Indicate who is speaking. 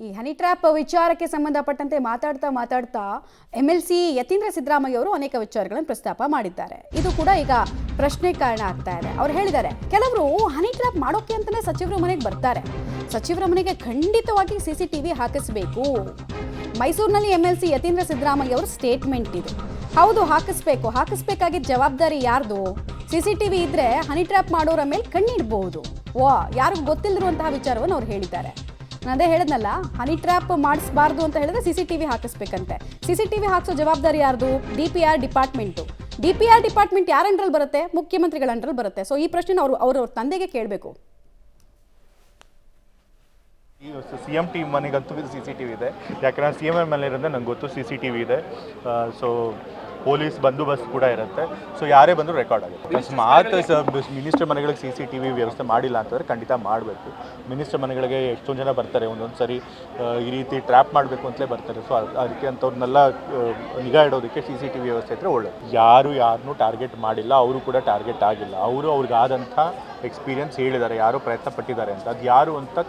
Speaker 1: ಈ honey trap ವಿಚಾರಕ್ಕೆ ಸಂಬಂಧಪಟ್ಟಂತೆ ಮಾತಾಡ್ತಾ MLC ಯತೀಂದ್ರ ಸಿದ್ದರಾಮಯ್ಯ ಅವರು ಅನೇಕ ವಿಚಾರಗಳನ್ನು ಪ್ರಸ್ತಾಪ ಮಾಡಿದ್ದಾರೆ. ಇದು ಕೂಡ ಈಗ ಪ್ರಶ್ನೆ ಕಾರಣ ಆಗ್ತಾ ಇದೆ. ಅವರು ಹೇಳಿದ್ದಾರೆ, ಕೆಲವರು ಹನಿ ಟ್ರ್ಯಾಪ್ ಮಾಡೋಕೆ ಅಂತಾನೆ ಸಚಿವರ ಮನೆಗೆ ಬರ್ತಾರೆ. ಸಚಿವರ ಮನೆಗೆ ಖಂಡಿತವಾಗಿ CCTV ಹಾಕಿಸಬೇಕು. ಮೈಸೂರಿನಲ್ಲಿ MLC ಯತೀಂದ್ರ ಸಿದ್ದರಾಮಯ್ಯ ಅವರ ಸ್ಟೇಟ್ಮೆಂಟ್ ಇದು. ಹೌದು, ಹಾಕಿಸ್ಬೇಕಾಗಿದ್ದ ಜವಾಬ್ದಾರಿ ಯಾರ್ದು? CCTV ಇದ್ರೆ ಹನಿ ಟ್ರ್ಯಾಪ್ ಮಾಡೋರ ಮೇಲೆ ಕಣ್ಣಿಡ್ಬಹುದು. ಯಾರಿಗೂ ಗೊತ್ತಿಲ್ಲದಿರುವಂತಹ ವಿಚಾರವನ್ನು ಅವ್ರು ಹೇಳಿದ್ದಾರೆ. ನಾನು ಅದೇ ಹೇಳಿದ್ನಲ್ಲ, ಹನಿ ಟ್ರ್ಯಾಪ್ ಮಾಡಿಸಬಾರ್ದು ಅಂತ ಹೇಳಿದ್ರೆ CCTV ಹಾಕಿಸ್ಬೇಕಂತೆ. CCTV ಹಾಕಿಸೋ ಜವಾಬ್ದಾರಿ ಯಾರ್ದು? DPR department. DPR ಡಿಪಾರ್ಟ್ಮೆಂಟ್ ಯಾರ ಅಂಡರಲ್ಲಿ ಬರುತ್ತೆ? ಮುಖ್ಯಮಂತ್ರಿಗಳ ಅಂಡರಲ್ಲಿ ಬರುತ್ತೆ. ಸೊ ಈ ಪ್ರಶ್ನೆ ಅವ್ರ ತಂದೆಗೆ ಕೇಳಬೇಕು.
Speaker 2: CM ಟೀಮ್ ಮನೆಗಂತೂ CCTV ಇದೆ. ಯಾಕಂದರೆ CM ಮೇಲೆ ಇರೋದ್ರೆ ನಂಗೆ ಗೊತ್ತು CCTV ಇದೆ. ಸೊ ಪೊಲೀಸ್ ಬಂದೋಬಸ್ತ್ ಕೂಡ ಇರುತ್ತೆ. ಸೊ ಯಾರೇ ಬಂದರೂ ರೆಕಾರ್ಡ್ ಆಗುತ್ತೆ. ಅಕಸ್ಮಾತ್ ಮಿನಿಸ್ಟರ್ ಮನೆಗಳಿಗೆ CCTV ವ್ಯವಸ್ಥೆ ಮಾಡಿಲ್ಲ ಅಂತಂದರೆ ಖಂಡಿತ ಮಾಡಬೇಕು. ಮಿನಿಸ್ಟರ್ ಮನೆಗಳಿಗೆ ಎಷ್ಟೊಂದು ಜನ ಬರ್ತಾರೆ, ಒಂದೊಂದು ಸರಿ ಈ ರೀತಿ ಟ್ರ್ಯಾಪ್ ಮಾಡಬೇಕು ಅಂತಲೇ ಬರ್ತಾರೆ. ಸೊ ಅದಕ್ಕೆ ಅಂಥವ್ರನ್ನೆಲ್ಲ ನಿಗಾ ಇಡೋದಕ್ಕೆ CCTV ವ್ಯವಸ್ಥೆ ಇದ್ದರೆ ಒಳ್ಳೆಯದು. ಯಾರನ್ನೂ ಟಾರ್ಗೆಟ್ ಮಾಡಿಲ್ಲ, ಅವರು ಕೂಡ ಟಾರ್ಗೆಟ್ ಆಗಿಲ್ಲ. ಅವ್ರಿಗಾದಂಥ ಎಕ್ಸ್ಪೀರಿಯನ್ಸ್ ಹೇಳಿದ್ದಾರೆ, ಯಾರು ಪ್ರಯತ್ನ ಪಟ್ಟಿದ್ದಾರೆ ಅಂತ. ಅದು ಯಾರು ಅಂತ